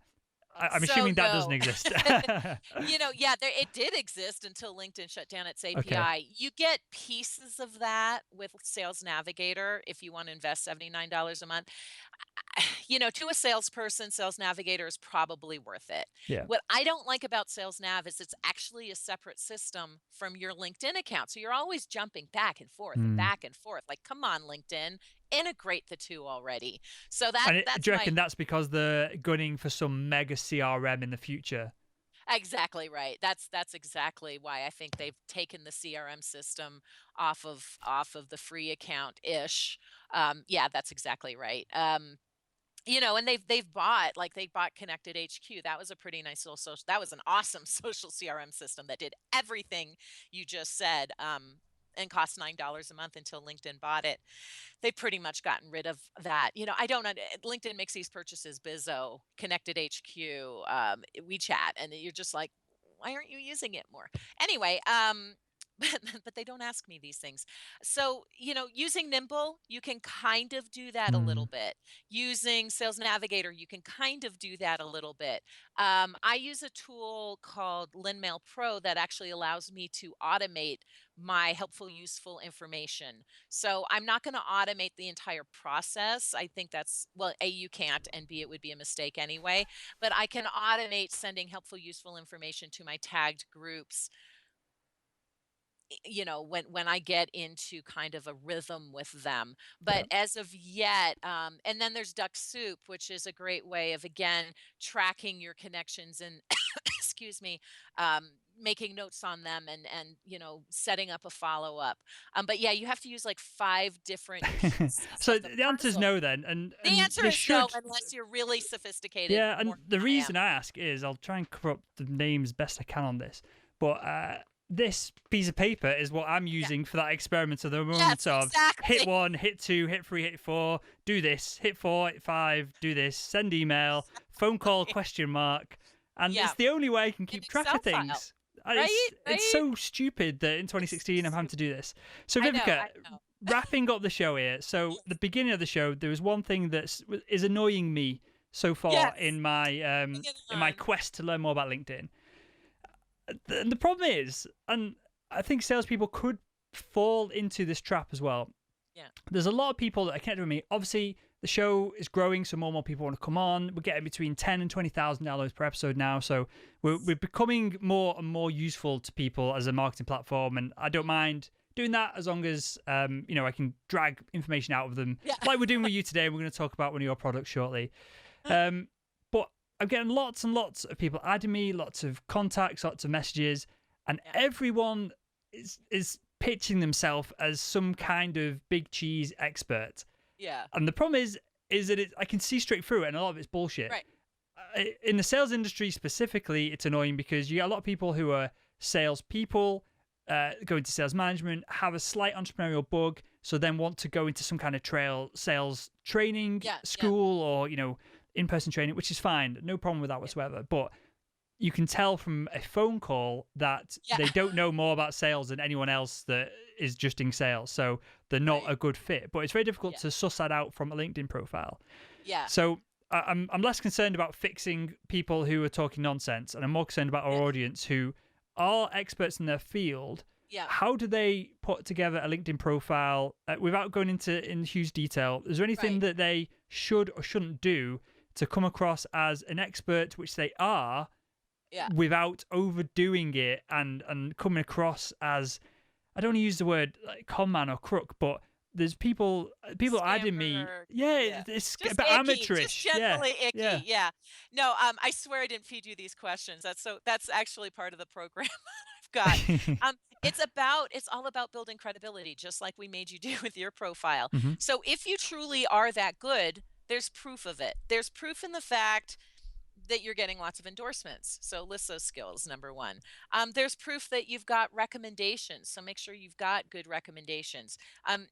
I'm So assuming that doesn't no. exist. Yeah, it did exist until LinkedIn shut down its Okay. API. You get pieces of that with Sales Navigator if you want to invest $79 a month. To a salesperson, Sales Navigator is probably worth it. Yeah. What I don't like about Sales Nav is it's actually a separate system from your LinkedIn account. So you're always jumping back and forth and Mm. back and forth. Like, come on, LinkedIn, integrate the two already. So Do that's you my reckon that's because they're gunning for some mega CRM in the future? exactly right. That's exactly why I think they've taken the CRM system off of the free account ish. Yeah, that's exactly right. And they've bought like they bought Connected HQ. That was a pretty nice little social. That was an awesome social CRM system that did everything you just said. And cost $9 a month until LinkedIn bought it. They've pretty much gotten rid of that. I don't know. LinkedIn makes these purchases, Bizzo, Connected HQ, WeChat, and you're just like, why aren't you using it more? Anyway, but they don't ask me these things. So, using Nimble, you can kind of do that a little Mm. bit. Using Sales Navigator, you can kind of do that a little bit. I use a tool called LinMail Pro that actually allows me to automate my helpful, useful information. So I'm not going to automate the entire process. I think that's, well, A, you can't, and B, it would be a mistake anyway. But I can automate sending helpful, useful information to my tagged groups when I get into kind of a rhythm with them. Yeah. But as of yet, and then there's Duck Soup, which is a great way of again tracking your connections and excuse me, making notes on them and setting up a follow up. But yeah, you have to use like 5 different pieces So of the the answer is puzzle. no then, The and answer this is no, should. unless you're really sophisticated, Yeah, more and the than I am. reason I ask is I'll try and cover up the names best I can on this, but this piece of paper is what I'm Yeah. using for that experiment at the moment Yes, of hit exactly. 1, hit 2, hit 3, hit 4, do this, hit 4, hit 5, do this, send email, phone call, question mark, and Yeah. it's the only way I can An keep track Excel of file. things. Right? It's Right? so stupid that in It's 2016 I'm having to stupid. do this. So I know, Vivica, I know. wrapping up the show here. So the beginning of the show, there was one thing that is annoying me so far Yes. Bring it in my on. quest to learn more about LinkedIn. The problem is, and I think salespeople could fall into this trap as well. Yeah. There's a lot of people that are connected with me. Obviously, the show is growing, so more and more people want to come on. We're getting between $10,000 and $20,000 per episode now, so we're becoming more and more useful to people as a marketing platform, and I don't mind doing that as long as I can drag information out of them, Yeah. like we're doing with you today. We're going to talk about one of your products shortly. But I'm getting lots and lots of people adding me, lots of contacts, lots of messages, and Yeah. everyone is pitching themselves as some kind of big cheese expert. Yeah. And the problem is that I can see straight through it, and a lot of it's bullshit. Right. In the sales industry specifically, it's annoying because you get a lot of people who are salespeople, go into sales management, have a slight entrepreneurial bug, so then want to go into some kind of sales training Yeah. Yeah. school or in-person training, which is fine, no problem with that whatsoever. But you can tell from a phone call that Yeah. they don't know more about sales than anyone else that is just in sales, so they're not Right. a good fit. But it's very difficult Yeah. to suss that out from a LinkedIn profile. Yeah. So I'm less concerned about fixing people who are talking nonsense, and I'm more concerned about our Yeah. audience who are experts in their field. Yeah. How do they put together a LinkedIn profile without going in huge detail? Is there anything Right. that they should or shouldn't do to come across as an expert, which they are, Yeah. without overdoing it and coming across as, I don't want to use the word like con man or crook, but there's people adding me. Scammer. Yeah, Yeah. it's a Just bit icky. Just amateurish. Yeah, generally yeah. icky. Yeah. No, I swear I didn't feed you these questions. That's actually part of the program I've got. Um, it's all about building credibility, just like we made you do with your profile. Hmm. So if you truly are that good, there's proof of it. There's proof in the fact that you're getting lots of endorsements. So list those skills, number one. There's proof that you've got recommendations. So make sure you've got good recommendations.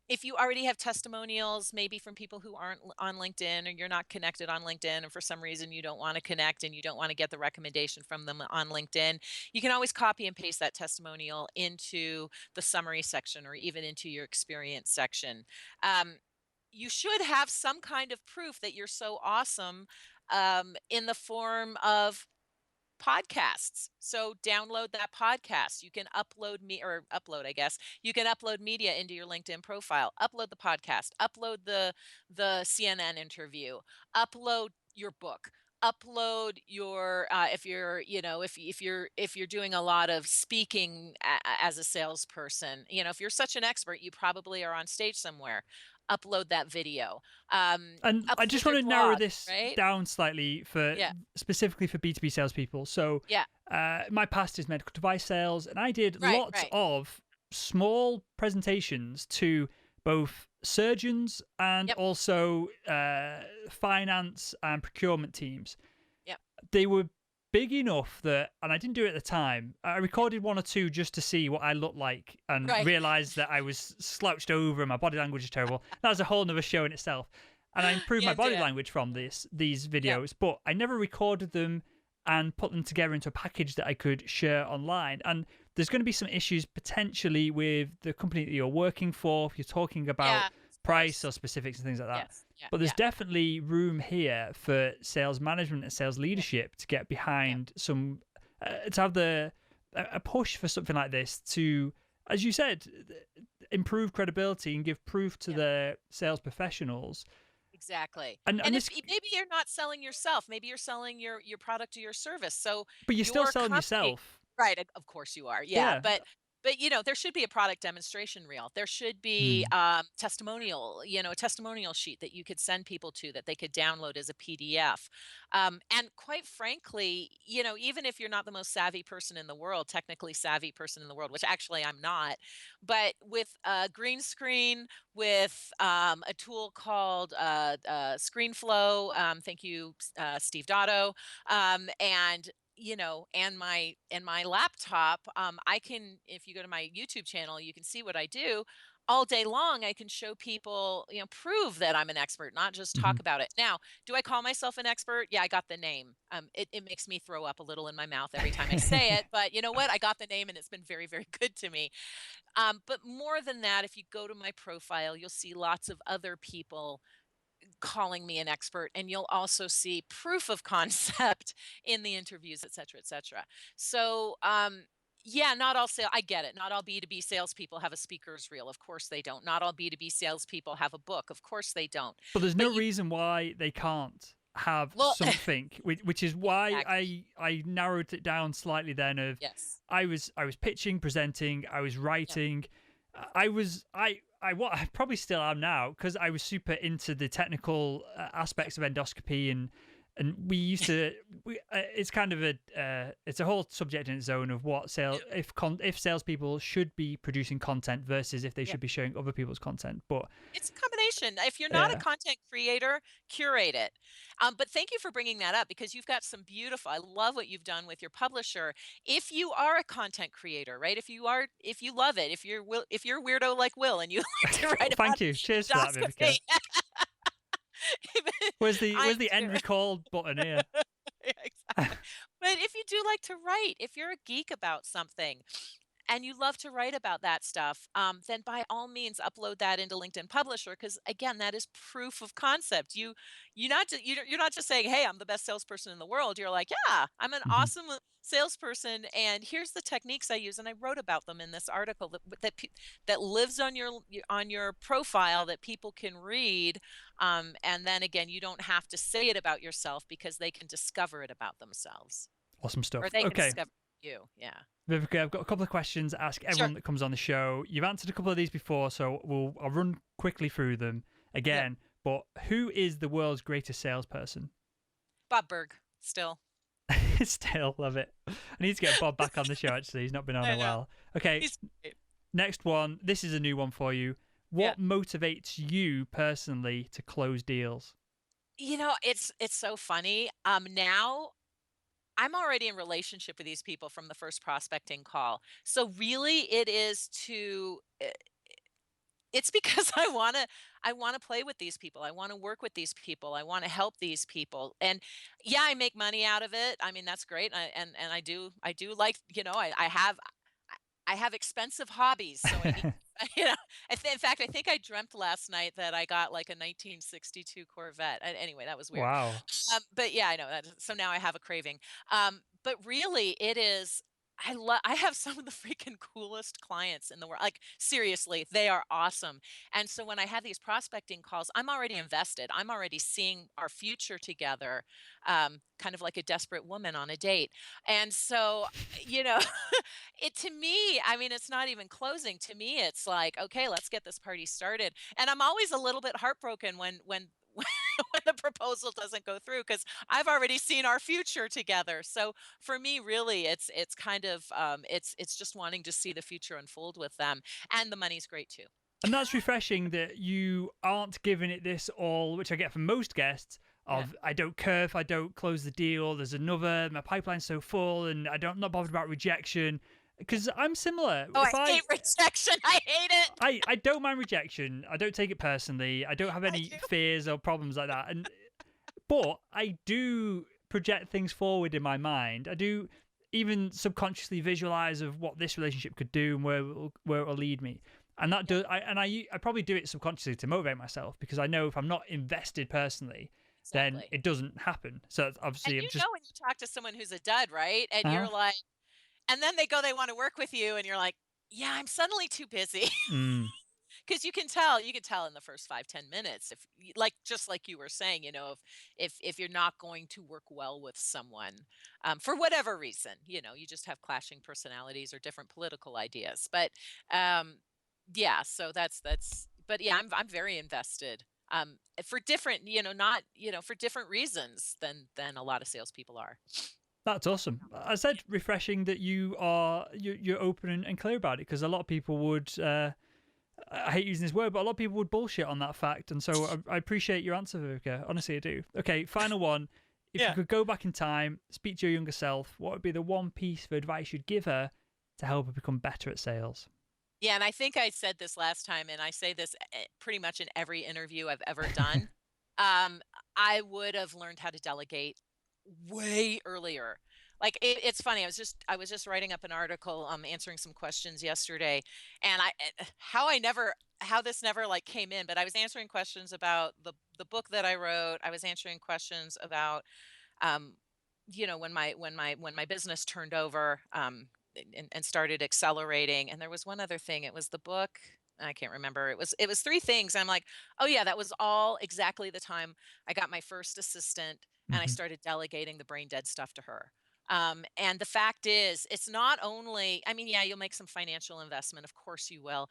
If you already have testimonials, maybe from people who aren't on LinkedIn, or you're not connected on LinkedIn, and for some reason you don't want to connect and you don't want to get the recommendation from them on LinkedIn, you can always copy and paste that testimonial into the summary section or even into your experience section. You should have some kind of proof that you're so awesome, in the form of podcasts. So download that podcast. You can upload, I guess. You can upload media into your LinkedIn profile. Upload the podcast. Upload the CNN interview. Upload your book. Upload your if you're if you're doing a lot of speaking as a salesperson, if you're such an expert, you probably are on stage somewhere. Upload that video. And I just Upload want your to narrow blog, this right? down slightly for Yeah. specifically for B2B salespeople. So, Yeah. my past is medical device sales, and I did Right. lots Right. of small presentations to both surgeons and Yep. also finance and procurement teams. Yep. They were big enough that, and I didn't do it at the time, I Yep. recorded one or two just to see what I looked like and Right. realized that I was slouched over and my body language is terrible. That was a whole nother show in itself. And I improved my Yeah, body yeah. language from these Yep. videos, but I never recorded them and put them together into a package that I could share online. And there's going to be some issues potentially with the company that you're working for if you're talking about Yeah, of price or course. specifics and things like that. Yes. Yeah. But there's Yeah. definitely room here for sales management and sales Yep. leadership to get Yep. behind some, to have a push for something like this to, as you said, improve credibility and give proof to Yep. the sales professionals. Exactly. And And if this, maybe you're not selling yourself, maybe you're selling your product or your service. So but you're still your selling company, yourself. right? Of course you are. Yeah, Yeah. but there should be a product demonstration reel. There should be Hmm. testimonial, a testimonial sheet that you could send people to that they could download as a PDF. And quite frankly, even if you're not the most savvy person in the world, technically savvy person in the world, which actually I'm not, but with a green screen, with a tool called ScreenFlow. Thank you, Steve Dotto, and my laptop, I can, if you go to my YouTube channel, you can see what I do all day long. I can show people, prove that I'm an expert, not just Hmm. talk about it. Now, do I call myself an expert? Yeah, I got the name. It makes me throw up a little in my mouth every time I say it, but you know what? I got the name and it's been very, very good to me. But more than that, if you go to my profile, you'll see lots of other people calling me an expert, and you'll also see proof of concept in the interviews, et cetera, et cetera. So, yeah, not all sale. I get it. Not all B2B salespeople have a speaker's reel. Of course they don't. Not all B2B salespeople have a book. Of course they don't. But there's no But you, reason why they can't have well, something, which is why exactly. I narrowed it down slightly. Then of Yes. I was pitching, presenting, I was Yep. writing, I was I what I probably still am now because I was super into the technical Yep. aspects of endoscopy and we used to it's kind of it's a whole subject in its own of what sale Yep. if salespeople should be producing content versus if they Yep. should be sharing other people's content. But It's a combination. If you're not a yeah. content creator, curate it. But thank you for bringing that up because you've got some beautiful. I love what you've done with your publisher. If you are a content creator, right? If you love it, if you're a weirdo like Will and you like to write about Thank you. Cheers for that, endoscopy, Vivica. Where's I'm the end sure. record button here? Yeah, exactly. But if you do like to write, if you're a geek about something and you love to write about that stuff, then by all means upload that into LinkedIn Publisher because again, that is proof of concept. You're not just saying, "Hey, I'm the best salesperson in the world." You're like, "Yeah, I'm an Mhm. awesome salesperson, and here's the techniques I use, and I wrote about them in this article that lives on your profile that people can read." And then again, you don't have to say it about yourself because they can discover it about themselves, Awesome or stuff. they can Okay, discover you. Yeah. Vivica, I've got a couple of questions to ask Sure. everyone that comes on the show. You've answered a couple of these before, so I'll run quickly through them Yep. again. But who is the world's greatest salesperson? Bob Berg, still. Still love it. I need to get Bob back on the show. Actually, he's not been on I a know. while. Okay, He's great. next one. This is a new one for you. Yeah. What motivates you personally to close deals? It's so funny. Now I'm already in relationship with these people from the first prospecting call. So really it is to it's because I wanna play with these people. I wanna work with these people. I wanna help these people. And yeah, I make money out of it. I mean, that's great. And I do like, I have expensive hobbies, so I need you know, in fact, I think I dreamt last night that I got like a 1962 Corvette. Anyway, that was weird. Wow. But yeah, I know that. So now I have a craving. But really, it is. I have some of the freaking coolest clients in the world. Like seriously, they are awesome. And so when I have these prospecting calls, I'm already invested. I'm already seeing our future together, kind of like a desperate woman on a date. And so, you know, it to me, I mean, it's not even closing. To me, it's like, okay, let's get this party started. And I'm always a little bit heartbroken when when the proposal doesn't go through because I've already seen our future together. So for me, really, it's kind of it's just wanting to see the future unfold with them, and the money's great too. And that's refreshing that you aren't giving it this all, which I get from most guests, Yeah. of I don't care if I don't close the deal, there's another, my pipeline's so full, and I'm not bothered about rejection. Because I'm similar. Oh, I If hate rejection. I hate it. I don't mind rejection. I don't take it personally. I don't have I any do. fears or problems like that. But I do project things forward in my mind. I do even subconsciously visualize of what this relationship could do and where it'll lead me. And that Yeah, does, I probably do it subconsciously to motivate myself because I know if I'm not invested personally, then exactly. it doesn't happen. So And obviously, I'm you just know when you talk to someone who's a dud, right? And uh, you're like, and then they want to work with you, and you're like, yeah, I'm suddenly too busy. mm, 'Cause you can tell in the first 5, 10 minutes if y like, just like you were saying, if you're not going to work well with someone, for whatever reason, you just have clashing personalities or different political ideas, but, yeah, so that's but yeah, I'm very invested, for different, not, for different reasons than a lot of salespeople are. that's awesome. I said refreshing that you're open and clear about it because a lot of people would. I hate using this word, but a lot of people would bullshit on that fact, and so I appreciate your answer, Viveka. Honestly, I do. Okay, final one. If you Yeah. could go back in time, speak to your younger self, what would be the one piece of advice you'd give her to help her become better at sales? Yeah, and I think I said this last time, and I say this pretty much in every interview I've ever done. Um, I would have learned how to delegate way earlier. Like it's funny. I was just writing up an article, answering some questions yesterday, and how this never like came in, but I was answering questions about the book that I wrote. I was answering questions about um, when my business turned over, and started accelerating. And there was one other thing. It was the book. I can't remember. It was three things. I'm like, oh yeah, that was all exactly the time I got my first assistant and I Hmm. started delegating the brain dead stuff to her. And the fact is, it's not only, I mean, yeah, you'll make some financial investment. Of course you will.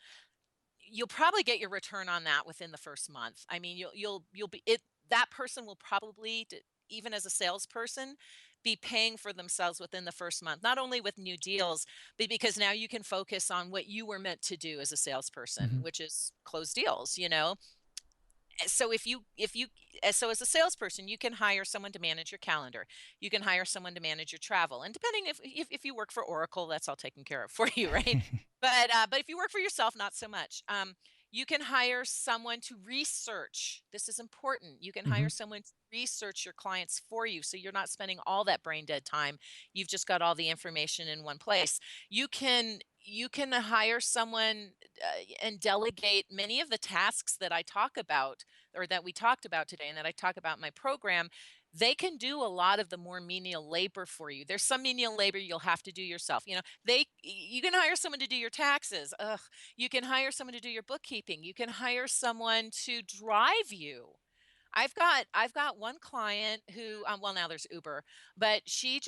You'll probably get your return on that within the first month. I mean, you'll be it that person will probably even as a salesperson be paying for themselves within the first month, not only with new deals, but because now you can focus on what you were meant to do as a salesperson, Hmm. which is close deals. So so as a salesperson, you can hire someone to manage your calendar. You can hire someone to manage your travel. And depending if you work for Oracle, that's all taken care of for you, right? But if you work for yourself, not so much. You can hire someone to research. This is important. You can Hmm. hire someone to research your clients for you, so you're not spending all that brain dead time. You've just got all the information in one place. You can hire someone and delegate many of the tasks that I talk about or that we talked about today and that I talk about in my program. They can do a lot of the more menial labor for you. There's some menial labor you'll have to do yourself. You can hire someone to do your taxes. Ugh. You can hire someone to do your bookkeeping. You can hire someone to drive you. I've got one client who well, now there's Uber, but she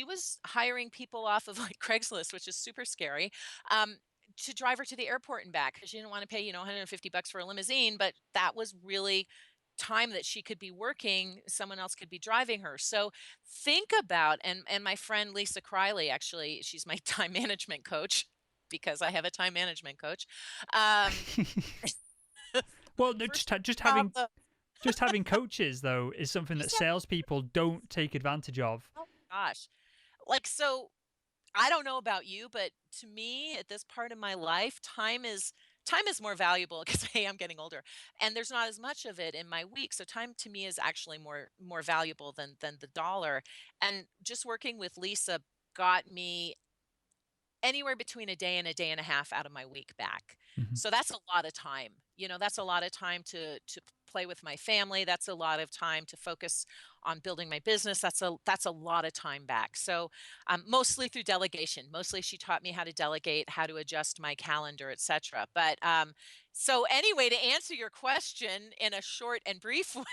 was hiring people off of like Craigslist, which is super scary, um, to drive her to the airport and back because she didn't want to pay, $150 for a limousine, but that was really time that she could be working, someone else could be driving her. So think about, and my friend Lisa Criley, actually, she's my time management coach because I have a time management coach. Um, Well, no, first just off, having coaches though is something that just have salespeople don't take advantage of. gosh. Like, so I don't know about you, but to me, at this part of my life, time is more valuable because hey, I'm getting older, and there's not as much of it in my week. So time to me is actually more valuable than the dollar. And just working with Lisa got me anywhere between a day and a day and a half out of my week back. Mhm. So that's a lot of time. That's a lot of time to play with my family. That's a lot of time to focus on building my business. That's a lot of time back. So mostly through delegation. Mostly she taught me how to delegate, how to adjust my calendar, etc. But so anyway, to answer your question in a short and brief way,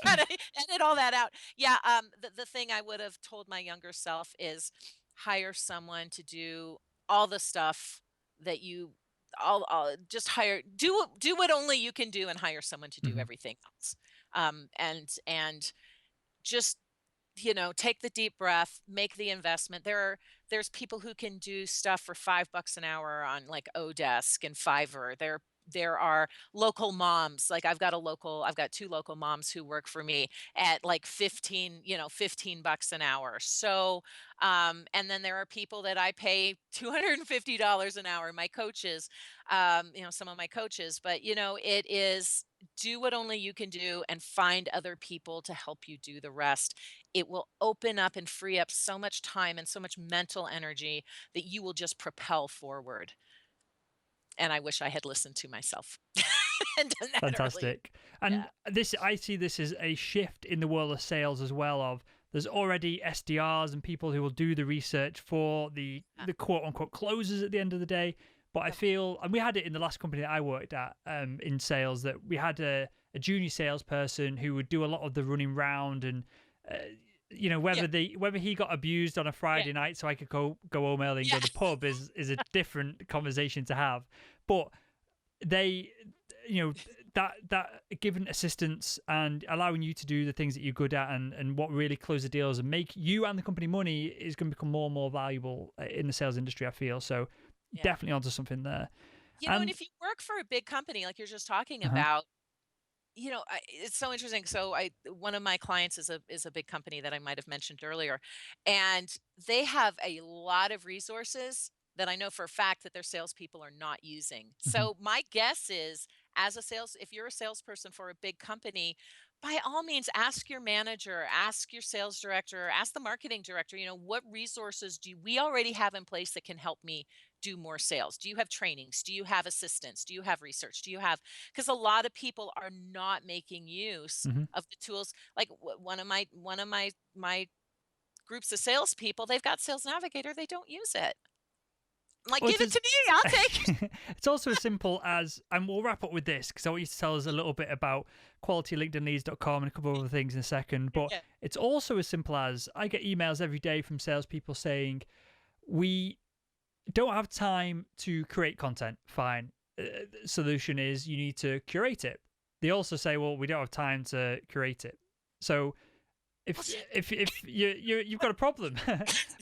gotta edit all that out. Yeah, the thing I would have told my younger self is hire someone to do all the stuff that you all just hire do what only you can do and hire someone to do Mhm. everything else. And just take the deep breath, make the investment. There's people who can do stuff for $5 an hour on like Odesk and Fiverr. There are local moms. Like I've got two local moms who work for me at like 15 bucks an hour. So and then there are people that I pay $250 an hour, my coaches, some of my coaches. But it is do what only you can do and find other people to help you do the rest. It will open up and free up so much time and so much mental energy that you will just propel forward. And I wish I had listened to myself and done that earlier. Fantastic. Yeah. And this, I see this as a shift in the world of sales as well. Of there's already SDRs and people who will do the research for the quote unquote closers at the end of the day. But I Yep. feel, and we had it in the last company that I worked at in sales, that we had a junior salesperson who would do a lot of the running round and Yeah. whether he got abused on a Yeah. Friday night so I could go home early and go Yeah. to the pub is a different conversation to have. But they, that giving assistance and allowing you to do the things that you're good at and what really close the deals and make you and the company money is going to become more and more valuable in the sales industry, I feel. So Yeah. definitely onto something there. And And if you work for a big company like you're just talking uh-huh, about, it's so interesting. So one of my clients is a big company that I might have mentioned earlier, and they have a lot of resources that I know for a fact that their salespeople are not using. mhm, So my guess is, if you're a salesperson for a big company, by all means, ask your manager, ask your sales director, ask the marketing director. What resources do we already have in place that can help me do more sales? Do you have trainings? Do you have assistants? Do you have research? Do you have because a lot of people are not making use mhm. of the tools. Like one of my groups of salespeople, they've got Sales Navigator, they don't use it. I'm like, Well, give it to me, I'll take it. it's also as simple as, and we'll wrap up with this because I want you to tell us a little bit about qualitylinkedinleads.com and a couple of other things in a second. But Yeah, it's also as simple as I get emails every day from salespeople saying, we don't have time to create content. Fine. Solution is you need to curate it. They also say, well, we don't have time to curate it. So if you've got a problem,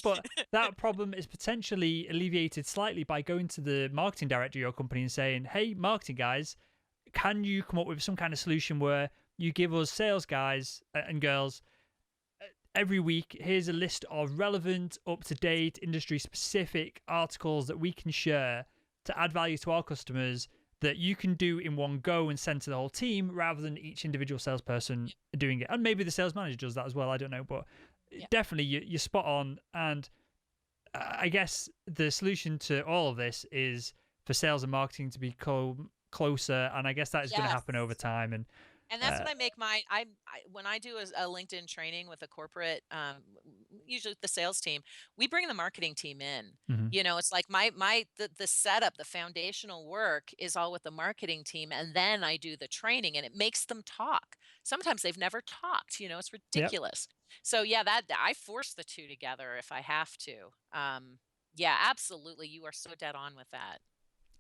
but that problem is potentially alleviated slightly by going to the marketing director of your company and saying, hey, marketing guys, can you come up with some kind of solution where you give us sales guys and girls every week, here's a list of relevant, up-to-date, industry-specific articles that we can share to add value to our customers that you can do in one go and send to the whole team rather than each individual salesperson doing it. And maybe the sales manager does that as well, I don't know. But yeah. definitely you're spot on. And I guess the solution to all of this is for sales and marketing to be closer. And I guess that is going to Yes. happen over time. And that's Uh, what I make when I do a LinkedIn training with a corporate, usually with the sales team, we bring the marketing team in. mhm. It's like the setup, the foundational work is all with the marketing team, and then I do the training, and it makes them talk. Sometimes they've never talked. It's Yep. ridiculous. So yeah, that I force the two together if I have to. Yeah, absolutely. You are so dead on with that.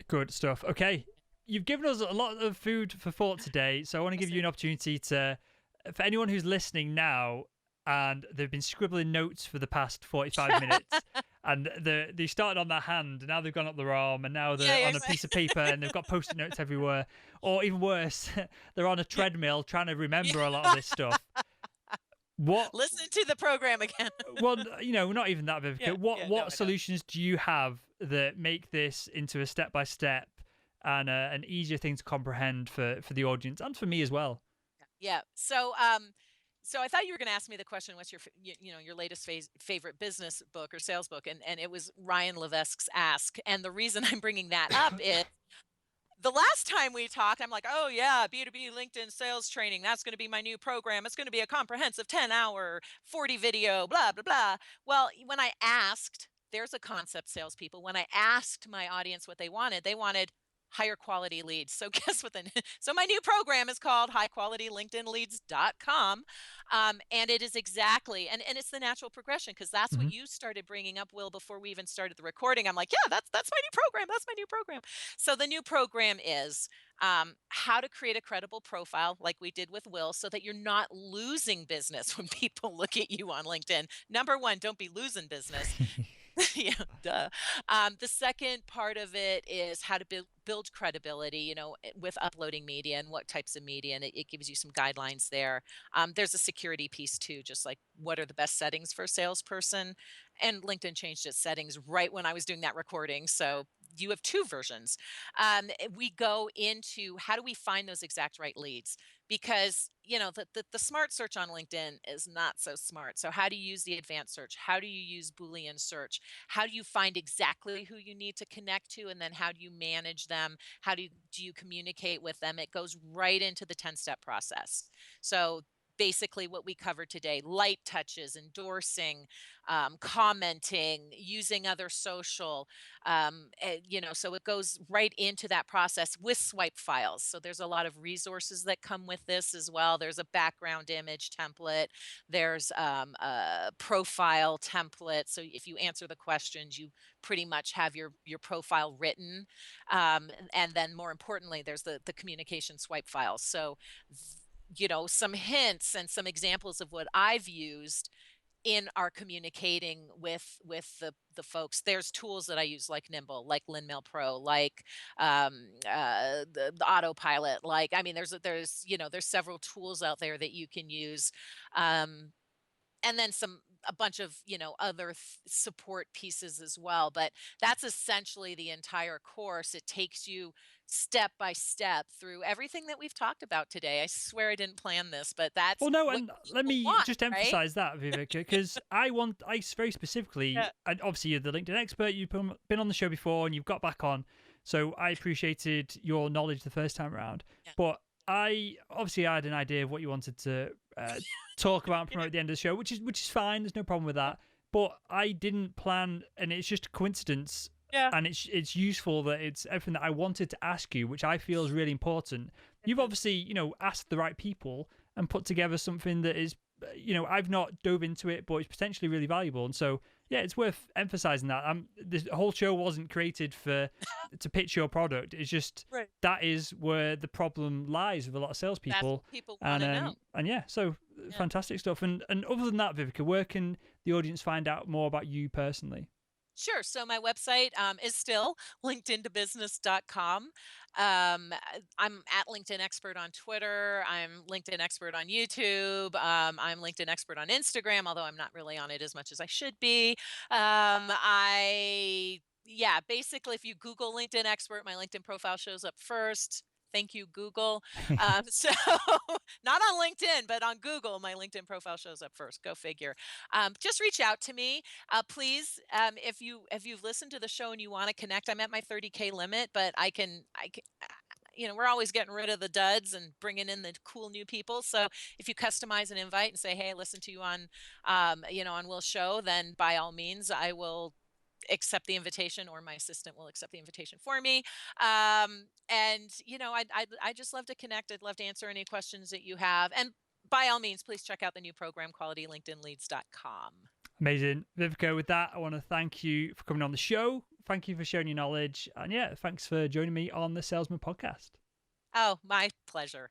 Good stuff. Okay. You've given us a lot of food for thought today. So I want to give Yes, you an opportunity to, for anyone who's listening now and they've been scribbling notes for the past 45 minutes and they started on their hand and now they've gone up their arm and now yeah, they're yeah, on a piece of paper and they've got post-it notes everywhere. Or even worse, they're on a treadmill trying to remember a lot of this stuff. What? Listen to the program again. Well, not even that, Viveka. Yeah, What yeah, no, what I know. solutions do you have that make this into a step by step and an easier thing to comprehend for the audience and for me as well? Yeah. So I thought you were going to ask me the question, what's your, your latest favorite business book or sales book? And it was Ryan Levesque's Ask. And the reason I'm bringing that up is the last time we talked, I'm like, oh yeah, B2B LinkedIn sales training. That's going to be my new program. It's going to be a comprehensive 10-hour, 40 video, blah, blah, blah. Well, when I asked, there's a concept salespeople. When I asked my audience what they wanted higher quality leads. So guess what? So my new program is called highqualitylinkedinleads.com. And it is exactly, and it's the natural progression, because that's what Hmm. you started bringing up, Will, before we even started the recording. I'm like, yeah, that's my new program. That's my new program. So the new program is how to create a credible profile, like we did with Will, so that you're not losing business when people look at you on LinkedIn. Number one, don't be losing business. Yeah, duh. The second part of it is how to build credibility, with uploading media and what types of media, and it gives you some guidelines there. There's a security piece too, just like what are the best settings for a salesperson. And LinkedIn changed its settings right when I was doing that recording, so you have two versions. We go into how do we find those exact right leads, because the smart search on LinkedIn is not so smart. So how do you use the advanced search? How do you use Boolean search? How do you find exactly who you need to connect to, and then how do you manage them? How do you communicate with them? It goes right into the 10-step process. So basically what we covered today: light touches, endorsing, commenting, using other social, so it goes right into that process with swipe files. So there's a lot of resources that come with this as well. There's a background image template. There's a profile template. So if you answer the questions, you pretty much have your profile written. And then more importantly, there's the communication swipe files. So, some hints and some examples of what I've used in our communicating with the folks. There's tools that I use, like Nimble, like LinMail Pro, like the autopilot. Like, I mean, there's several tools out there that you can use. Um, and then a bunch of other support pieces as well, but that's essentially the entire course. It takes you step by step through everything that we've talked about today. I swear I didn't plan this, but that's Well, no, what and let people me want, just right? emphasize that, Viveka, because I very specifically, Yeah. and obviously you're the LinkedIn expert, you've been on the show before and you've got back on, so I appreciated your knowledge the first time around. Yeah. But I obviously had an idea of what you wanted to talk about and Yeah. promote at the end of the show, which is fine. There's no problem with that. But I didn't plan, and it's just a coincidence. Yeah. And it's useful that it's everything that I wanted to ask you, which I feel is really important. You've Mhm. obviously, asked the right people and put together something that is, I've not dove into it, but it's potentially really valuable. And so, yeah, it's worth emphasizing that. This whole show wasn't created to pitch your product. It's just Right. that is where the problem lies with a lot of That's salespeople. what people want And to know. and yeah, so Yeah. fantastic stuff. And other than that, Vivica, where can the audience find out more about you personally? Sure. So my website is still linkedintobusiness.com. I'm at LinkedIn Expert on Twitter. I'm LinkedIn Expert on YouTube. I'm LinkedIn Expert on Instagram, although I'm not really on it as much as I should be. Yeah, basically, if you Google LinkedIn Expert, my LinkedIn profile shows up first. Thank you, Google. So not on LinkedIn, but on Google, my LinkedIn profile shows up first. Go figure. Just reach out to me. Please, if you've listened to the show and you want to connect, I'm at my 30K limit, but I can, we're always getting rid of the duds and bringing in the cool new people. So if you customize an invite and say, "Hey, I listened to you on, on Will's show," then by all means, I will accept the invitation, or my assistant will accept the invitation for me. And I just love to connect. I'd love to answer any questions that you have. And by all means, please check out the new program, qualitylinkedinleads.com. Amazing. Vivica, with that, I want to thank you for coming on the show. Thank you for sharing your knowledge. And yeah, thanks for joining me on the Salesman podcast. Oh, my pleasure.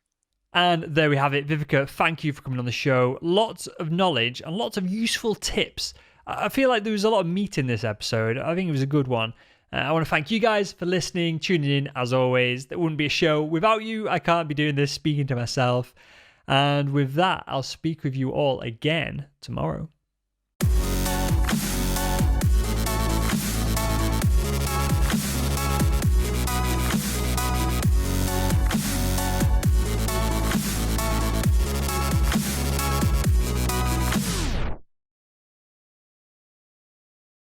And there we have it. Vivica, thank you for coming on the show. Lots of knowledge and lots of useful tips. I feel like there was a lot of meat in this episode. I think it was a good one. I want to thank you guys for listening, tuning in as always. There wouldn't be a show without you. I can't be doing this speaking to myself. And with that, I'll speak with you all again tomorrow.